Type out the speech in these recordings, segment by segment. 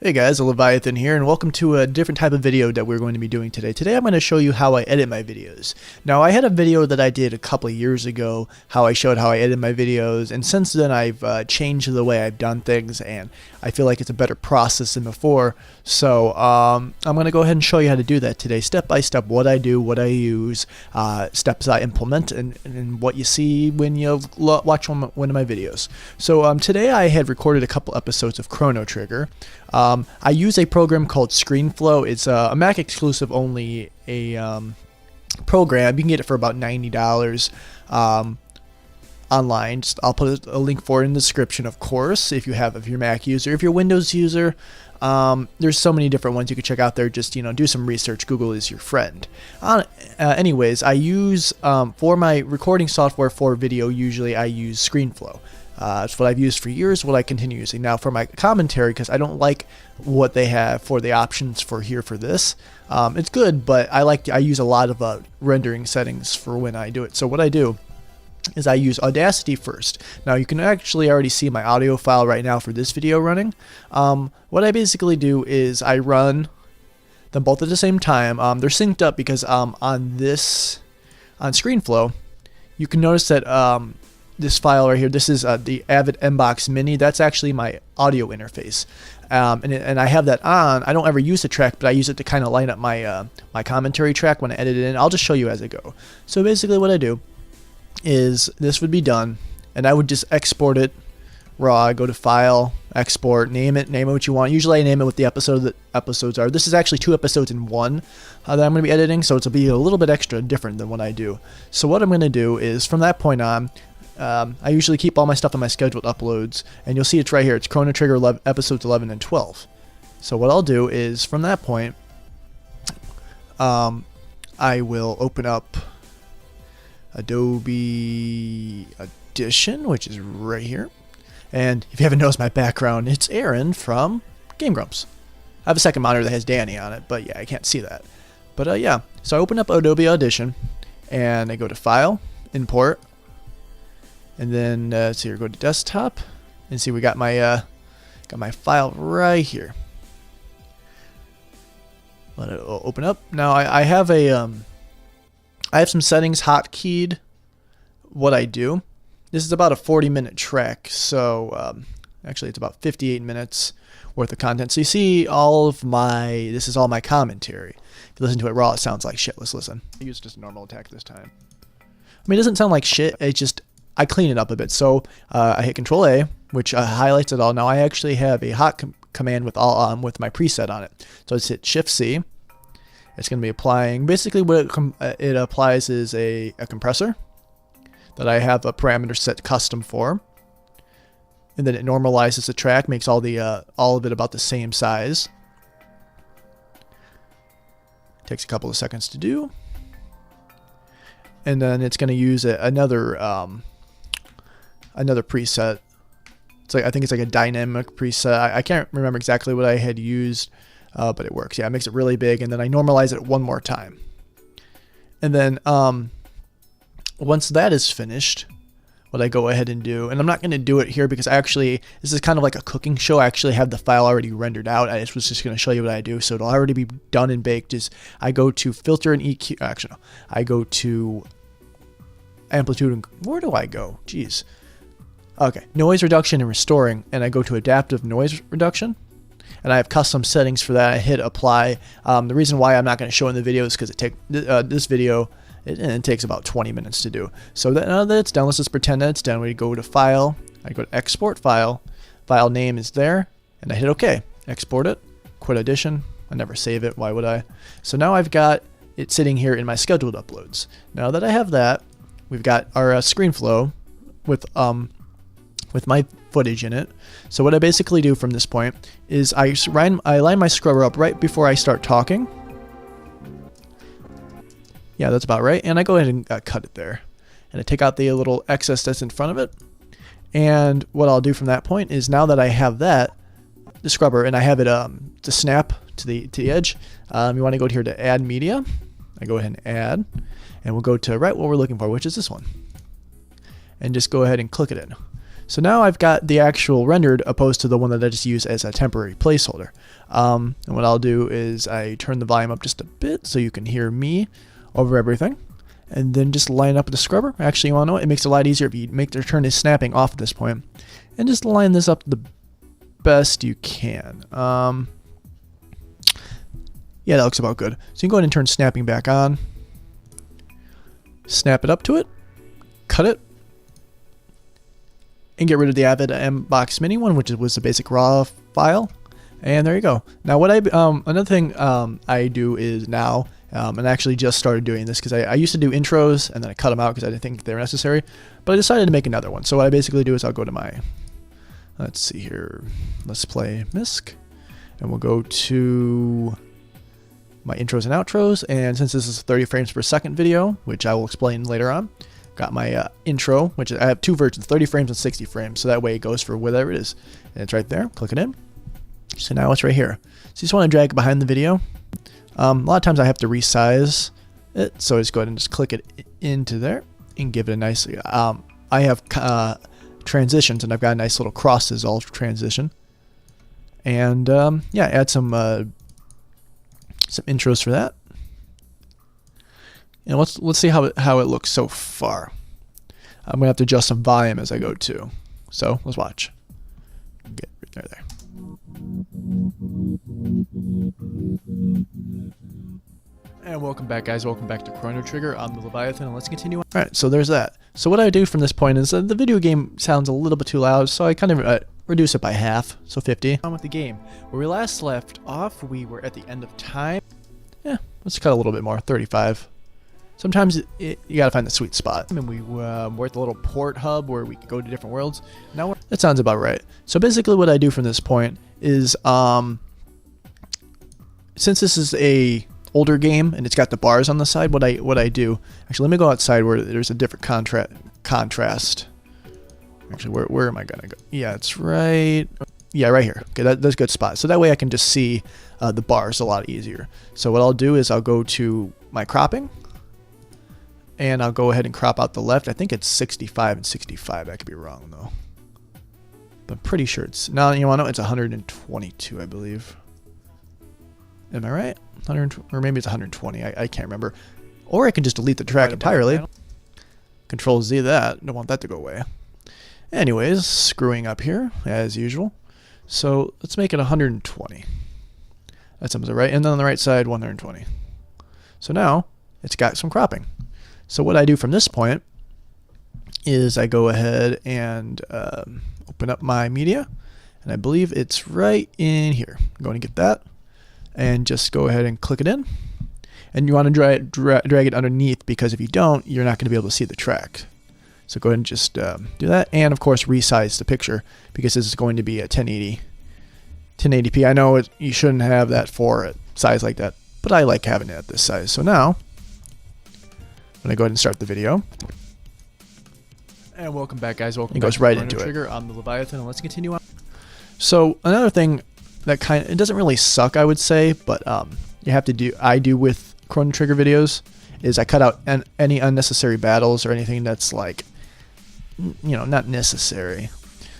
Hey guys, Leviathan here, and welcome to a different type of video that we're going to be doing today. Today I'm going to show you how I edit my videos. Now, I had a video that I did a couple of years ago, how I showed how I edit my videos, and since then I've changed the way I've done things, and I feel like it's a better process than before. So I'm going to go ahead and show you how to do that today, step by step, what I do, what I use, steps I implement, and what you see when you watch one of my videos. So today I had recorded a couple episodes of Chrono Trigger. I use a program called Screenflow. It's a Mac exclusive only program. You can get it for about $90 online. I'll put a link for it in the description, of course, if you're a Mac user. If you're a Windows user, there's so many different ones you can check out there. Just do some research. Google is your friend. Anyways, I use for my recording software for video. Usually, I use Screenflow. It's what I've used for years, what I continue using. Now for my commentary, because I don't like what they have for the options for this. It's good, but I use a lot of rendering settings for when I do it. So what I do is I use Audacity first. Now you can actually already see my audio file right now for this video running. What I basically do is I run them both at the same time. They're synced up because on Screenflow, you can notice that this file right here, this is the Avid Mbox Mini. That's actually my audio interface, and I have that on. I don't ever use the track, but I use it to kind of line up my my commentary track when I edit it in. I'll just show you as I go. So basically what I do is this would be done, and I would just export it raw. I go to File, Export, name it what you want. Usually I name it what the episodes are. This is actually 2 episodes in one that I'm going to be editing, so it'll be a little bit extra different than what I do. So what I'm going to do is from that point on, I usually keep all my stuff on my scheduled uploads, and you'll see it's right here. It's Chrono Trigger episodes 11 and 12. So what I'll do is from that point, I will open up Adobe Audition, which is right here. And if you haven't noticed my background, it's Aaron from Game Grumps. I have a second monitor that has Danny on it, but yeah, I can't see that. But yeah, so I open up Adobe Audition, and I go to File, Import. And then so here, go to desktop, and see we got my file right here. Let it open up. Now I have I have some settings hotkeyed. What I do. This is about a 40-minute track, so actually it's about 58 minutes worth of content. So you see all of this is all my commentary. If you listen to it raw, it sounds like shit. Let's listen. I use just a normal attack this time. I mean, it doesn't sound like shit. It just I clean it up a bit. So I hit Control A, which highlights it all. Now I actually have a hot command with with my preset on it. So let's hit Shift C. It's going to be applying. Basically, what it applies is a compressor that I have a parameter set custom for, and then it normalizes the track, makes all of it about the same size. Takes a couple of seconds to do, and then it's going to use another preset. It's like, I think it's like a dynamic preset. I can't remember exactly what I had used, but it works. Yeah, it makes it really big, and then I normalize it one more time. And then once that is finished, what I go ahead and do, and I'm not going to do it here because this is kind of like a cooking show. I actually have the file already rendered out. I was just going to show you what I do, so it'll already be done and baked. Is I go to Filter and EQ. Actually, no, I go to Amplitude and where do I go? Jeez. Okay, noise reduction and restoring, and I go to adaptive noise reduction, and I have custom settings for that. I hit apply. The reason why I'm not going to show in the video is because this video it takes about 20 minutes to do. So now that it's done, let's just pretend that it's done. We go to File, I go to Export File, file name is there, and I hit OK. Export it, quit Audition. I never save it. Why would I? So now I've got it sitting here in my scheduled uploads. Now that I have that, we've got our Screenflow with my footage in it. So what I basically do from this point is I line my scrubber up right before I start talking. Yeah, that's about right. And I go ahead and cut it there. And I take out the little excess that's in front of it. And what I'll do from that point is now that I have the scrubber, and I have it to snap to the edge, you want to go here to Add Media. I go ahead and add, and we'll go to right what we're looking for, which is this one. And just go ahead and click it in. So now I've got the actual rendered opposed to the one that I just used as a temporary placeholder. And what I'll do is I turn the volume up just a bit so you can hear me over everything. And then just line up with the scrubber. Actually, you want to know what? It makes it a lot easier if you make the turn is snapping off at this point. And just line this up the best you can. Yeah, that looks about good. So you can go ahead and turn snapping back on. Snap it up to it. Cut it. And get rid of the Avid Mbox Mini one, which was the basic raw file. And there you go. Now what another thing I do is now, and I actually just started doing this because I used to do intros and then I cut them out because I didn't think they were necessary, but I decided to make another one. So what I basically do is I'll go to my, let's see here, let's play MISC, and we'll go to my intros and outros, and since this is a 30 frames per second video, which I will explain later on, got my intro, which I have two versions, 30 frames and 60 frames, so that way it goes for whatever it is. And it's right there, click it in. So now it's right here. So you just want to drag it behind the video. A lot of times I have to resize it, so I just go ahead and just click it into there and give it a nice, I have transitions, and I've got a nice little cross dissolve transition. And yeah, add some intros for that. And let's see how it looks so far. I'm gonna have to adjust some volume as I go too. So let's watch. Get right there. And welcome back, guys. Welcome back to Chrono Trigger on the Leviathan, and let's continue on. Alright, so there's that. So what I do from this point is the video game sounds a little bit too loud, so I kind of reduce it by half, so 50. On with the game. Where we last left off, we were at the end of time. Yeah, let's cut a little bit more, 35. Sometimes you gotta find the sweet spot. And we we're at the little port hub where we could go to different worlds. Now that sounds about right. So basically what I do from this point is, since this is a older game and it's got the bars on the side, what I do, actually let me go outside where there's a different contrast. Actually, where am I gonna go? Yeah, it's right, yeah, right here. Okay, that's a good spot. So that way I can just see the bars a lot easier. So what I'll do is I'll go to my cropping, and I'll go ahead and crop out the left. I think it's 65 and 65. I could be wrong though, but I'm pretty sure it's, no, you want to know, it's 122, I believe. Am I right? 100, or maybe it's 120. I can't remember. Or I can just delete the track entirely. Control Z that. Don't want that to go away. Anyways, screwing up here as usual. So let's make it 120. That sounds right. And then on the right side, 120. So now it's got some cropping. So what I do from this point is I go ahead and open up my media, and I believe it's right in here. I'm going to get that and just go ahead and click it in. And you want to drag it underneath, because if you don't, you're not going to be able to see the track. So go ahead and just do that, and of course resize the picture, because this is going to be a 1080p. I know you shouldn't have that for a size like that, but I like having it at this size. So now I'm going to go ahead and start the video. And welcome back, guys. Welcome. It goes right into it. Trigger on the Leviathan, and let's continue on. So another thing that it doesn't really suck, I would say, but you have to do, I do with Chrono Trigger videos, is I cut out any unnecessary battles or anything that's like, you know, not necessary.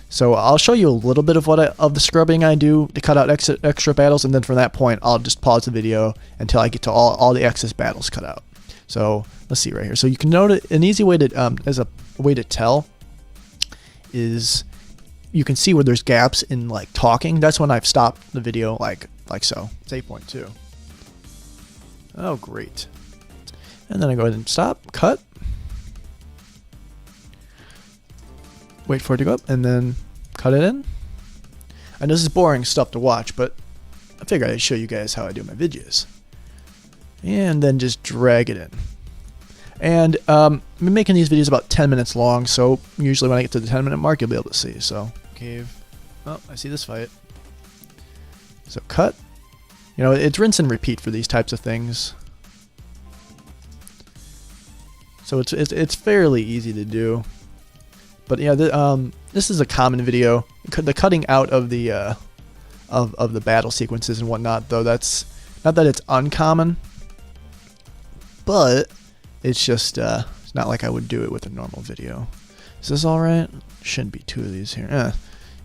So I'll show you a little bit of of the scrubbing I do to cut out extra battles, and then from that point I'll just pause the video until I get to all the excess battles cut out. So let's see right here. So you can note an easy way to as a way to tell is you can see where there's gaps in like talking. That's when I've stopped the video like so. It's 8.2. Oh great. And then I go ahead and stop, cut, wait for it to go up, and then cut it in. I know this is boring stuff to watch, but I figured I'd show you guys how I do my videos. And then just drag it in. And I'm making these videos about 10 minutes long, so usually when I get to the 10-minute mark, you'll be able to see. So, cave. Oh, I see this fight. So cut. You know, it's rinse and repeat for these types of things. So it's fairly easy to do. But yeah, this is a common video. The cutting out of the of the battle sequences and whatnot, though, that's not that it's uncommon, but it's just it's not like I would do it with a normal video. Is this alright? Shouldn't be two of these here.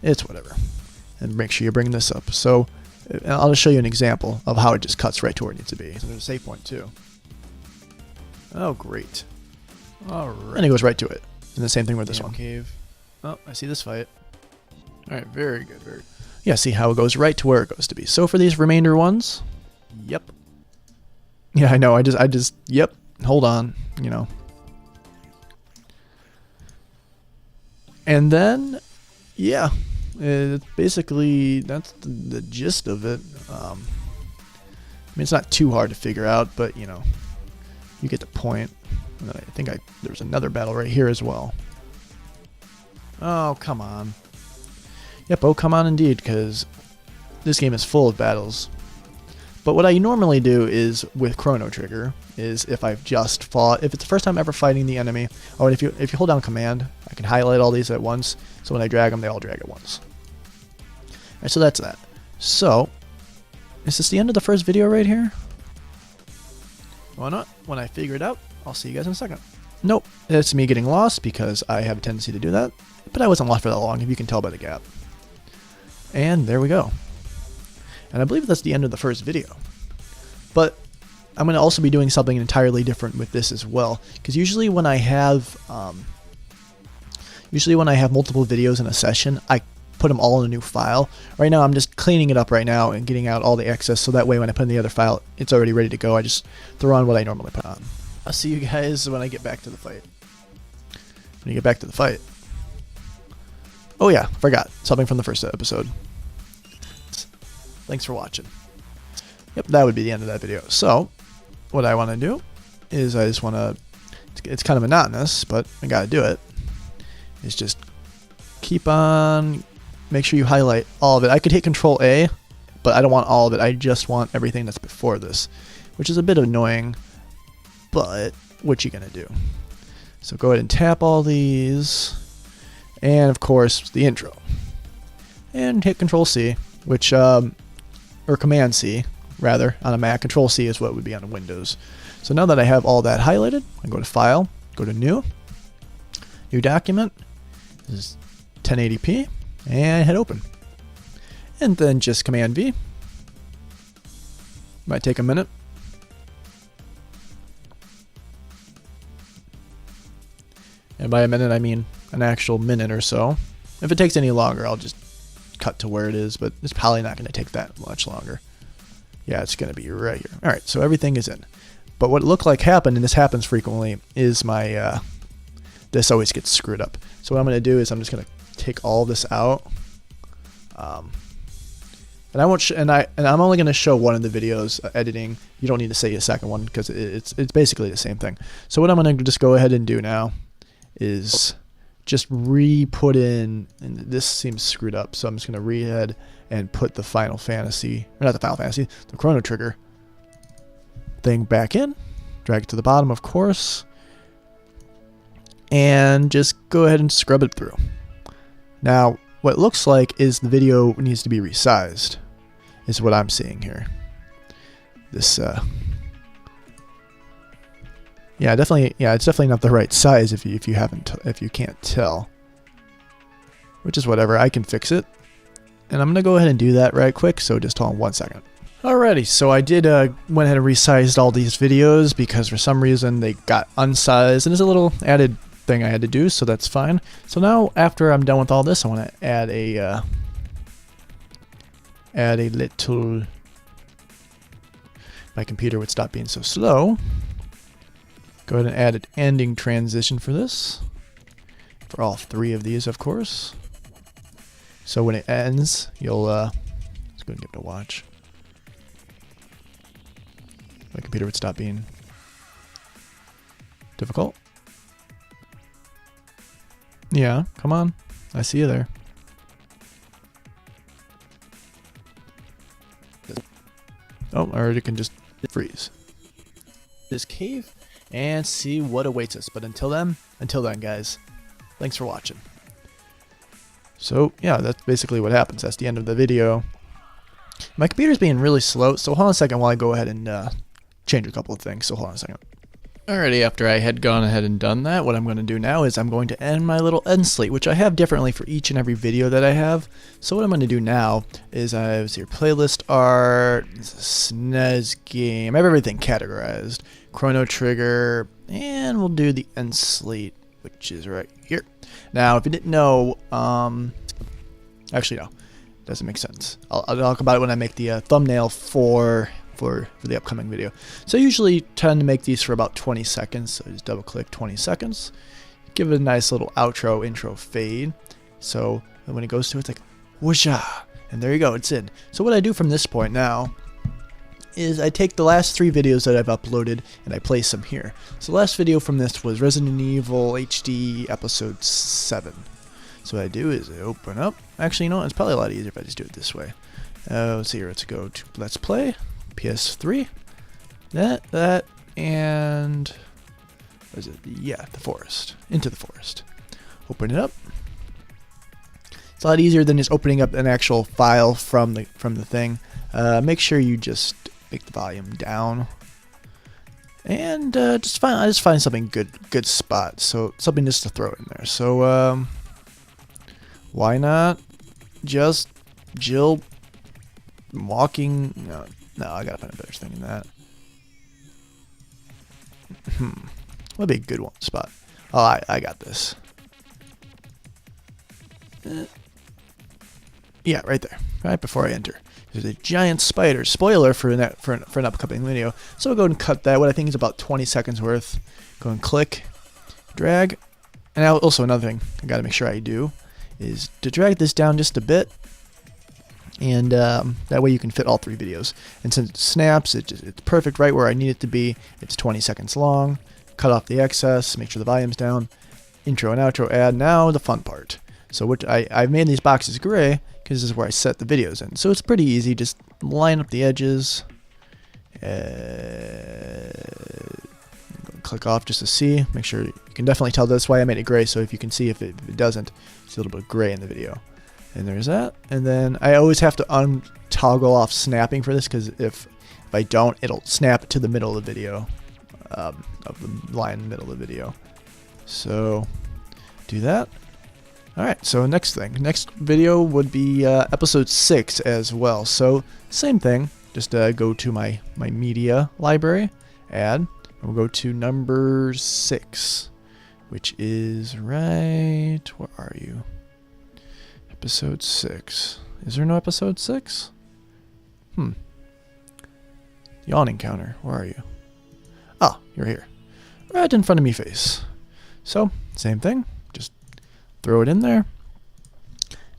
It's whatever. And make sure you bring this up. So I'll just show you an example of how it just cuts right to where it needs to be. So there's a save point too. Oh, great. Alright. And it goes right to it. And the same thing with this one. Cave. Oh, I see this fight. Alright, very good. Very. Yeah, see how it goes right to where it goes to be. So for these remainder ones, yep. Yeah, I know. I just, yep. Hold on, you know. And then, yeah, basically that's the gist of it. I mean, it's not too hard to figure out, but you know, you get the point. And I think there's another battle right here as well. Oh, come on. Yep, oh, come on indeed, because this game is full of battles. But what I normally do is with Chrono Trigger is if I've just fought, if it's the first time ever fighting the enemy, oh, and if you hold down Command, I can highlight all these at once. So when I drag them, they all drag at once. Alright, so that's that. So, is this the end of the first video right here? Why not? When I figure it out, I'll see you guys in a second. Nope, it's me getting lost because I have a tendency to do that. But I wasn't lost for that long, if you can tell by the gap. And there we go. And I believe that's the end of the first video. But I'm going to also be doing something entirely different with this as well. Because usually when I have multiple videos in a session, I put them all in a new file. Right now I'm just cleaning it up right now and getting out all the excess, so that way when I put in the other file, it's already ready to go. I just throw on what I normally put on. I'll see you guys when I get back to the fight. When you get back to the fight. Oh yeah, forgot. Something from the first episode. Thanks for watching. Yep, that would be the end of that video. So, what I want to do is I just want to, it's kind of monotonous, but I got to do it, is just keep on, make sure you highlight all of it. I could hit Control A, but I don't want all of it. I just want everything that's before this, which is a bit annoying, but what you going to do? So go ahead and tap all these, and of course the intro, and hit Control C, which or Command C rather on a Mac. Control C is what would be on Windows. So now that I have all that highlighted, I go to File, go to New Document. This is 1080p, and hit Open, and then just Command V. Might take a minute. And by a minute, I mean an actual minute or so. If it takes any longer, I'll just cut to where it is, but it's probably not going to take that much longer. Yeah, it's going to be right here. All right, so everything is in. But what it looked like happened, and this happens frequently, is my this always gets screwed up. So what I'm going to do is I'm just going to take all this out, and I won't. And I'm only going to show one of the videos editing. You don't need to say a second one because it's basically the same thing. So what I'm going to just go ahead and do now is just re-put in, and this seems screwed up, so I'm just going to re-head and put the Final Fantasy, or not the Final Fantasy, the Chrono Trigger thing back in, drag it to the bottom, of course, and just go ahead and scrub it through. Now, what it looks like is the video needs to be resized, is what I'm seeing here. This, yeah, definitely. Yeah, it's definitely not the right size if you can't tell. Which is whatever. I can fix it, and I'm gonna go ahead and do that right quick. So just hold on 1 second. Alrighty, so I did went ahead and resized all these videos because for some reason they got unsized, and there's a little added thing I had to do, so that's fine. So now after I'm done with all this, I want to add a little. My computer would stop being so slow. Go ahead and add an ending transition for this. For all three of these, of course. So when it ends, you'll, let's go and give it a watch. My computer would stop being difficult. Yeah, come on. I see you there. Oh, or it can just freeze. This cave and see what awaits us. But until then, guys, thanks for watching. So yeah, that's basically what happens. That's the end of the video. My computer's being really slow, so hold on a second while I go ahead and change a couple of things. So hold on a second. Alrighty, after I had gone ahead and done that, what I'm going to do now is I'm going to end my little end slate, which I have differently for each and every video that I have. So what I'm going to do now is I have your playlist art, SNES game, I have everything categorized, Chrono Trigger, and we'll do the end slate, which is right here. Now, if you didn't know, actually no, doesn't make sense. I'll talk about it when I make the thumbnail for the upcoming video. So I usually tend to make these for about 20 seconds. So just double click 20 seconds. Give it a nice little outro, intro fade. So when it goes to it, it's like whoosha. And there you go, it's in. So what I do from this point now is I take the last 3 videos that I've uploaded and I place them here. So the last video from this was Resident Evil HD episode 7. So what I do is I open up. Actually, you know what? It's probably a lot easier if I just do it this way. Let's see here. Let's go to Let's Play. PS3, that, and what is it? Yeah, the forest. Into the forest. Open it up. It's a lot easier than just opening up an actual file from the thing. Make sure you just make the volume down, and I just find something good spot. So something just to throw in there. So why not just Jill walking? No, I gotta find a better thing than that. What'd be a good one spot? Oh, I got this. Yeah, right there, right before I enter. There's a giant spider. Spoiler for an upcoming video. So we'll go and cut that. What I think is about 20 seconds worth. Go and click, drag, and now also another thing I gotta make sure I do is to drag this down just a bit. And that way you can fit all 3 videos. And since it snaps, it's perfect right where I need it to be. It's 20 seconds long. Cut off the excess, make sure the volume's down. Intro and outro ad. Now the fun part. So I've made these boxes gray because this is where I set the videos in. So it's pretty easy. Just line up the edges. Click off just to see. Make sure you can definitely tell that's why I made it gray. So if you can see if it doesn't, it's a little bit gray in the video. And there's that. And then I always have to untoggle off snapping for this because if I don't, it'll snap to the middle of the video, of the line in the middle of the video. So do that. Alright, so next video would be episode 6 as well. So same thing, just go to my media library, add, and we'll go to number 6, which is right, where are you? Episode 6. Is there no episode 6? Yawning counter. Where are you? Ah, you're here. Right in front of me face. So, same thing. Just throw it in there.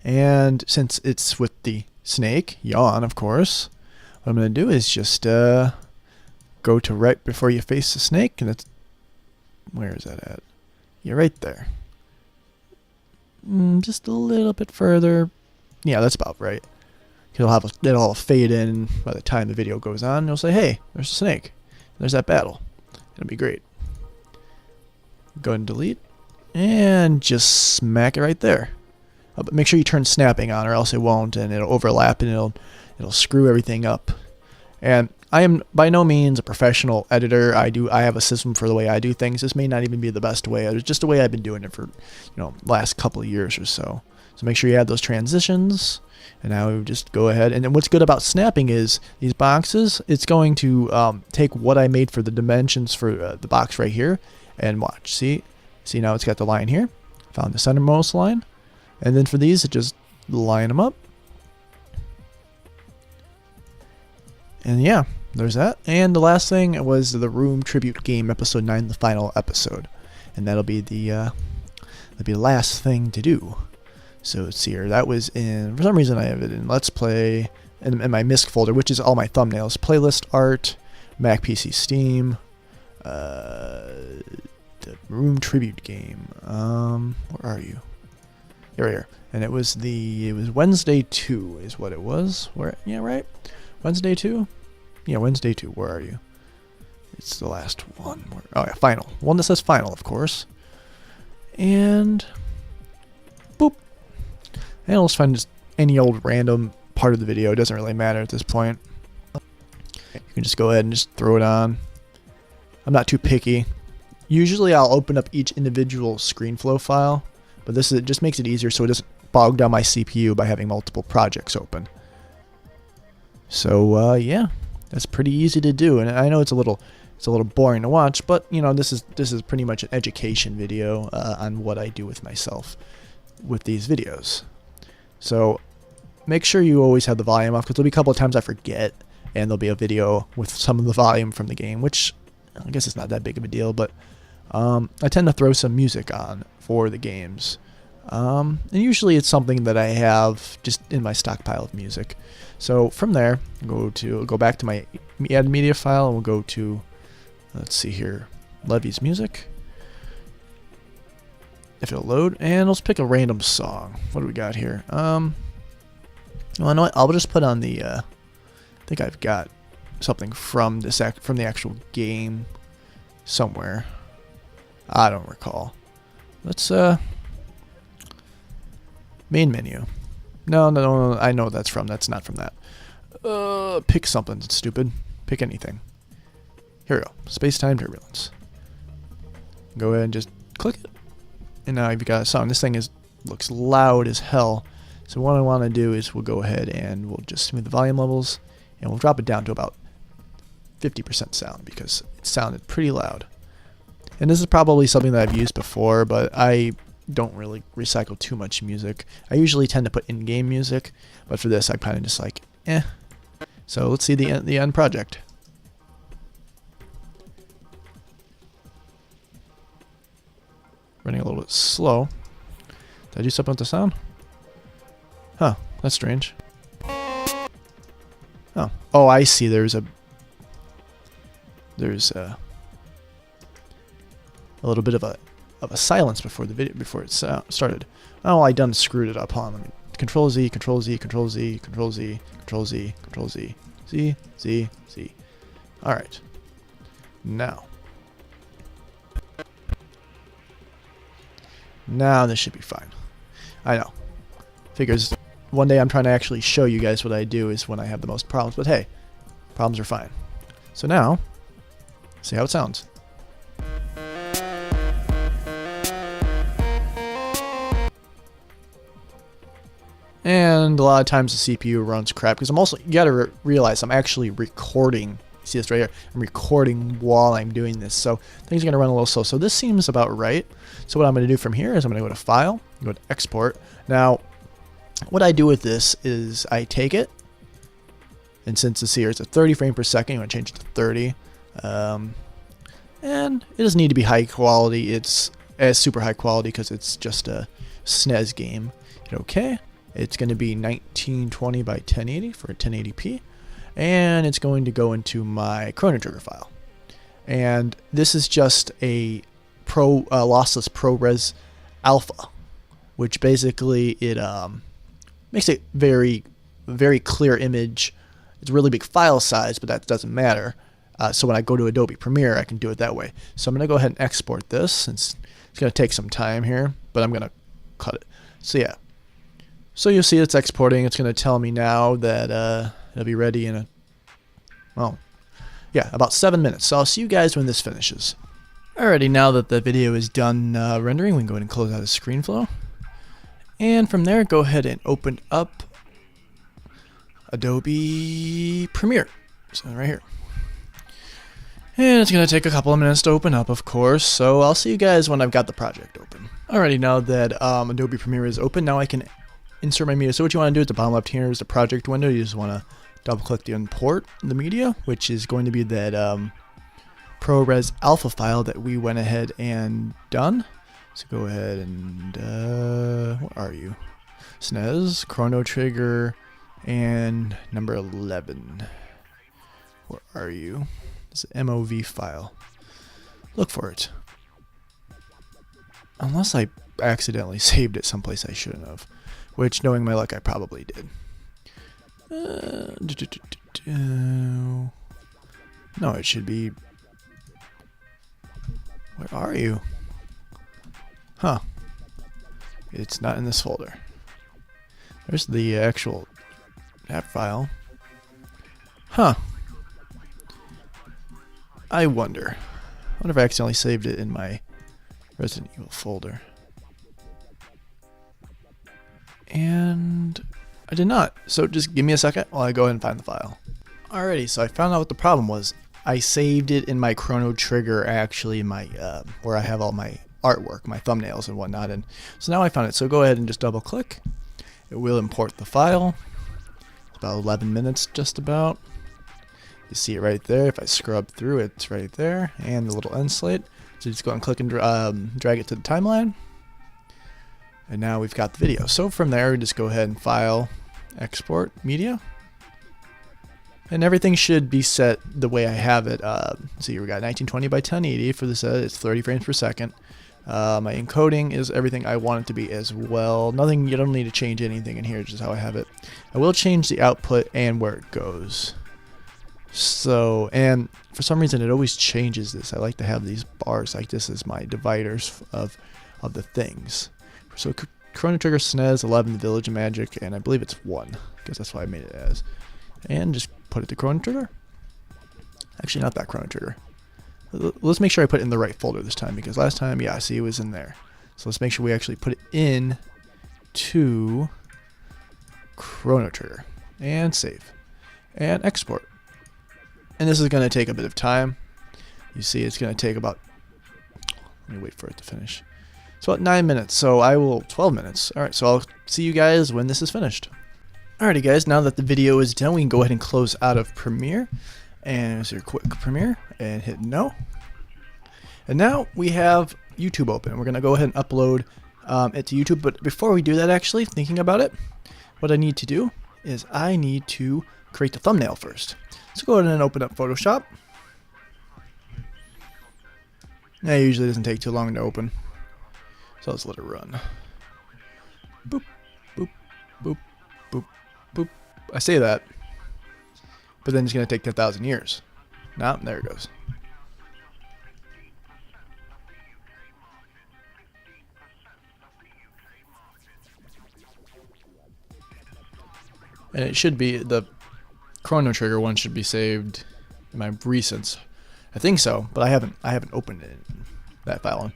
And since it's with the snake, yawn, of course, what I'm going to do is just go to right before you face the snake. And that's... Where is that at? Yeah, right there. Just a little bit further. Yeah, that's about right. It'll fade in by the time the video goes on. It'll say, hey, there's a snake. There's that battle. It'll be great. Go ahead and delete. And just smack it right there. But make sure you turn snapping on or else it won't, and it'll overlap and it'll screw everything up. And I am by no means a professional editor. I have a system for the way I do things. This may not even be the best way. It's just the way I've been doing it for, last couple of years or so. So make sure you add those transitions. And now we just go ahead. And then what's good about snapping is these boxes, it's going to take what I made for the dimensions for the box right here and watch. See now it's got the line here. Found the centermost line. And then for these, it just line them up. And yeah, there's that. And the last thing was the Room Tribute Game episode 9, the final episode. And that'll be the last thing to do. So let's see here. That was in, for some reason I have it in Let's Play in my MISC folder, which is all my thumbnails. Playlist art, Mac PC Steam, the Room Tribute Game. Where are you? Here. And it was Wednesday 2 is what it was. Yeah, right? Wednesday 2? Yeah, Wednesday 2. Where are you? It's the last one. Oh yeah, final. One that says final, of course. And boop. And let's find just any old random part of the video. It doesn't really matter at this point. You can just go ahead and just throw it on. I'm not too picky. Usually I'll open up each individual Screenflow file, but this is, it just makes it easier so it doesn't bog down my CPU by having multiple projects open. So yeah, that's pretty easy to do, and I know it's a little boring to watch, but you know, this is pretty much an education video on what I do with myself with these videos. So make sure you always have the volume off, because there'll be a couple of times I forget, and there'll be a video with some of the volume from the game, which I guess it's not that big of a deal, but I tend to throw some music on for the games. And usually it's something that I have just in my stockpile of music. So from there, go back to my add media file, and we'll go to, let's see here, Levy's music. If it'll load, and let's pick a random song. What do we got here? Well, you know what? I'll just put on the. I think I've got something from this from the actual game somewhere. I don't recall. Let's main menu. No, I know what that's from. That's not from that. Pick something stupid. Pick anything. Here we go. Space-time turbulence. Go ahead and just click it. And now you've got a song. This thing looks loud as hell. So what I want to do is we'll go ahead and we'll just smooth the volume levels, and we'll drop it down to about 50% sound, because it sounded pretty loud. And this is probably something that I've used before, but I don't really recycle too much music. I usually tend to put in-game music, but for this I kind of just like, eh. So let's see the end project. Running a little bit slow. Did I do something with the sound? Huh, that's strange. Oh, I see. There's a little bit of a silence before the video, before it started. Oh, I done screwed it up. Hold on, let me Control Z, Control Z, Control Z, Control Z, Control Z, Control Z, Z, Z, Z. All right. Now this should be fine. I know. Figures one day I'm trying to actually show you guys what I do is when I have the most problems, but hey, problems are fine. So now, see how it sounds. And a lot of times the CPU runs crap, because I'm also, you gotta realize I'm actually recording. See this right here? I'm recording while I'm doing this, so things are gonna run a little slow. So this seems about right. So what I'm gonna do from here is I'm gonna go to File, go to Export. Now, what I do with this is I take it, and since this here is a 30 frame per second, you want to change it to 30. And it doesn't need to be high quality. It's super high quality because it's just a SNES game. Hit OK. It's going to be 1920 by 1080 for 1080p. And it's going to go into my Chrono Trigger file. And this is just a lossless ProRes alpha, which basically it makes a very, very clear image. It's a really big file size, but that doesn't matter. So when I go to Adobe Premiere, I can do it that way. So I'm going to go ahead and export this, since it's going to take some time here, but I'm going to cut it. So yeah. So you'll see it's exporting. It's going to tell me now that it'll be ready in about 7 minutes. So I'll see you guys when this finishes. Alrighty, now that the video is done rendering, we can go ahead and close out of Screenflow. And from there, go ahead and open up Adobe Premiere. So right here. And it's going to take a couple of minutes to open up, of course. So I'll see you guys when I've got the project open. Alrighty, now that Adobe Premiere is open, now I can insert my media. So what you want to do at the bottom left here is the project window. You just want to double click to import the media, which is going to be that ProRes alpha file that we went ahead and done. So go ahead and, what are you? SNES, Chrono Trigger, and number 11. Where are you? It's an MOV file. Look for it. Unless I accidentally saved it someplace I shouldn't have. Which, knowing my luck, I probably did. No, it should be... Where are you? Huh. It's not in this folder. There's the actual app file. Huh. I wonder. wonder if I accidentally saved it in my Resident Evil folder. And I did not. So just give me a second while I go ahead and find the file. Alrighty, so I found out what the problem was. I saved it in my Chrono Trigger, actually, my where I have all my artwork, my thumbnails and whatnot. And so now I found it. So go ahead and just double click. It will import the file. It's about 11 minutes, just about. You see it right there. If I scrub through it, it's right there, and the little end slate. So just go and click and drag it to the timeline. And now we've got the video. So from there, we just go ahead and file, export media. And everything should be set the way I have it. See, we got 1920 by 1080 for this. It's 30 frames per second. My encoding is everything I want it to be as well. Nothing, you don't need to change anything in here, just how I have it. I will change the output and where it goes. So, and for some reason it always changes this. I like to have these bars like this as my dividers of the things. So Chrono Trigger SNES 11, the Village of Magic, and I believe it's 1, because that's why I made it as. And just put it to Chrono Trigger. Actually, not that Chrono Trigger. Let's make sure I put it in the right folder this time, because last time, yeah, see, it was in there. So let's make sure we actually put it in to Chrono Trigger. And save. And export. And this is going to take a bit of time. You see, it's going to take about... Let me wait for it to finish. It's about 9 minutes, so I will... 12 minutes. Alright, so I'll see you guys when this is finished. Alrighty guys, now that the video is done, we can go ahead and close out of Premiere. And here's your quick Premiere, and hit no. And now we have YouTube open. We're going to go ahead and upload it to YouTube, but before we do that, actually, thinking about it, what I need to do is I need to create the thumbnail first. So go ahead and open up Photoshop. That usually doesn't take too long to open. So let's let it run. Boop, boop, boop, boop, boop. I say that, but then it's going to take 10,000 years. Now, there it goes. And it should be, the Chrono Trigger one should be saved in my recents. I think so, but I haven't opened it, that file in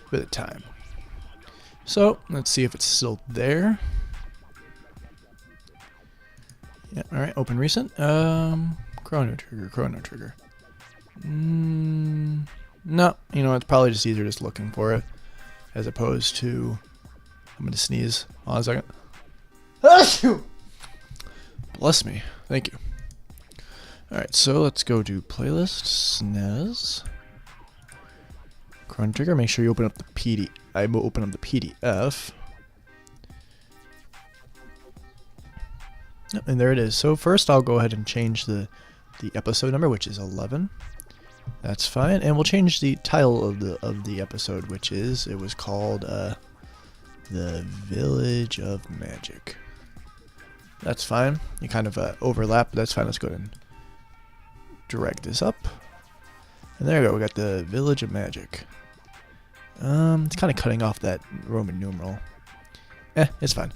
a bit of time. So let's see if it's still there. Yeah, alright, open recent. Chrono Trigger. No, you know, it's probably just easier just looking for it as opposed to... I'm gonna sneeze. Hold on a second. Bless me. Thank you. Alright, so let's go to playlist, SNES, Chrono Trigger. Make sure you open up the PD. I will open up the PDF. Yep, and there it is. So first I'll go ahead and change the episode number, which is 11. That's fine. And we'll change the title of the episode, which is, it was called The Village of Magic. That's fine. You kind of overlap, but that's fine. Let's go ahead and drag this up. And there we go. We got the Village of Magic. It's kind of cutting off that Roman numeral. It's fine.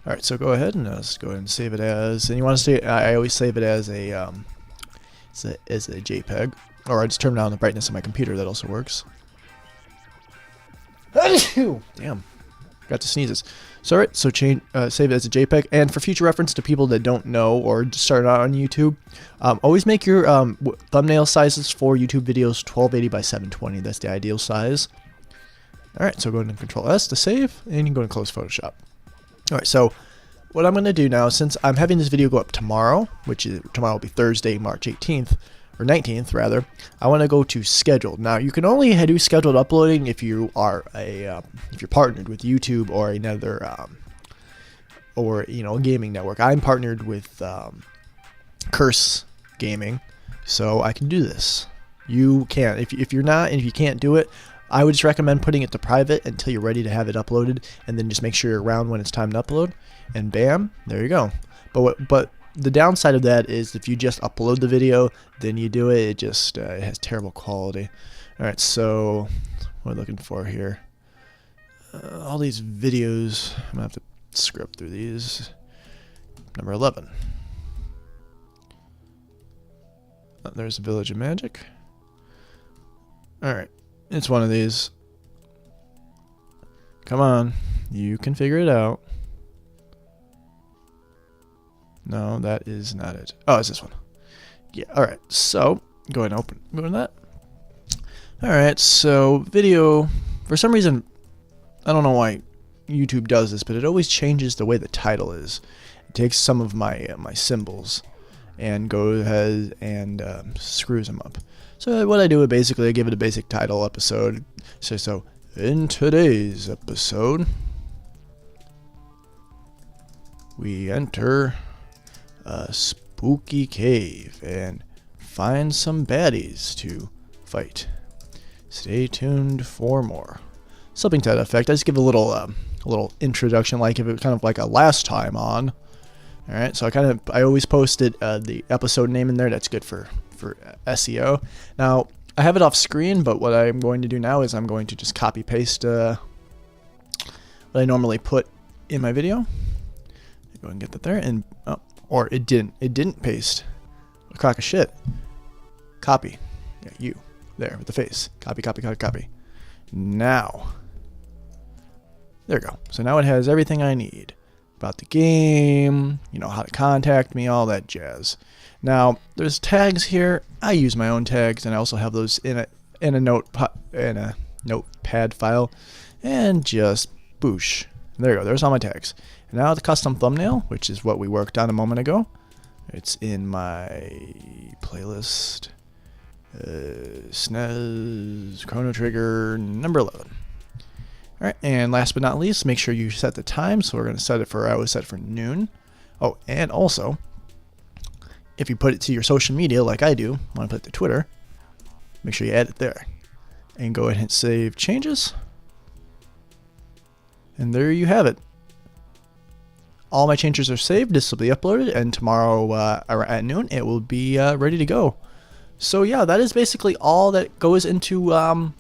Alright, so go ahead and let's go ahead and save it as, and you want to say, I always save it as a JPEG, or I just turn down the brightness of my computer, that also works. Damn, got the sneezes. So alright, so save it as a JPEG, and for future reference to people that don't know or just start out on YouTube, always make your thumbnail sizes for YouTube videos 1280 by 720, that's the ideal size. Alright, so go ahead and Control S to save, and you can go and close Photoshop. Alright, so what I'm going to do now, since I'm having this video go up tomorrow, which is, tomorrow will be Thursday, March 18th, or 19th rather, I want to go to scheduled. Now, you can only do scheduled uploading if you are if you're partnered with YouTube or another, or, you know, a gaming network. I'm partnered with Curse Gaming, so I can do this. You can't. If you're not, and if you can't do it, I would just recommend putting it to private until you're ready to have it uploaded, and then just make sure you're around when it's time to upload, and bam, there you go. But the downside of that is if you just upload the video, then you do it, it just it has terrible quality. Alright, so what am I looking for here? All these videos, I'm going to have to script through these. Number 11. There's Village of Magic. Alright, it's one of these. Come on, you can figure it out. No, that is not it. Oh, it's this one. Yeah, alright, so go ahead and go to that. Alright, so video, for some reason, I don't know why YouTube does this, but it always changes the way the title is. It takes some of my symbols and goes ahead and screws them up. So what I do is basically I give it a basic title episode. So in today's episode, we enter a spooky cave and find some baddies to fight. Stay tuned for more. Something to that effect. I just give a little introduction, like if it was kind of like a last time on. All right, so I always posted the episode name in there. That's good for SEO. Now I have it off screen, but what I'm going to do now is I'm going to just copy paste what I normally put in my video. Go and get that there, and or it didn't paste. A crock of shit. Copy. Yeah, you there with the face. Copy, copy, copy, copy. Now. There we go. So now it has everything I need about the game, you know, how to contact me, all that jazz. Now, there's tags here. I use my own tags, and I also have those in a notepad file, and just boosh. There you go. There's all my tags. And now the custom thumbnail, which is what we worked on a moment ago. It's in my playlist. SNES Chrono Trigger number 11. Alright, and last but not least, make sure you set the time. So we're going to set it for, I always set it for noon. Oh, and also, if you put it to your social media like I do, when I put it to Twitter, make sure you add it there. And go ahead and save changes. And there you have it. All my changes are saved. This will be uploaded, and tomorrow at noon it will be ready to go. So yeah, that is basically all that goes into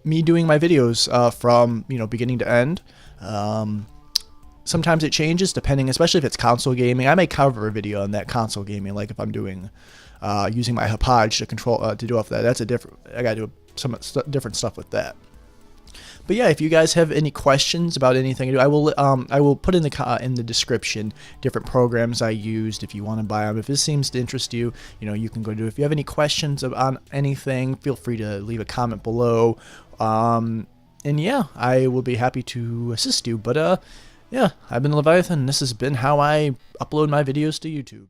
me doing my videos from beginning to end. Sometimes it changes depending, especially if it's console gaming. I may cover a video on that console gaming, like if I'm doing using my Hapaj to control to do off that. That's a different. I gotta do some different stuff with that. But yeah, if you guys have any questions about anything, I will put in the description different programs I used if you want to buy them. If this seems to interest you, you can go do it. If you have any questions on anything, feel free to leave a comment below. And yeah, I will be happy to assist you. But yeah, I've been Leviathan, and this has been how I upload my videos to YouTube.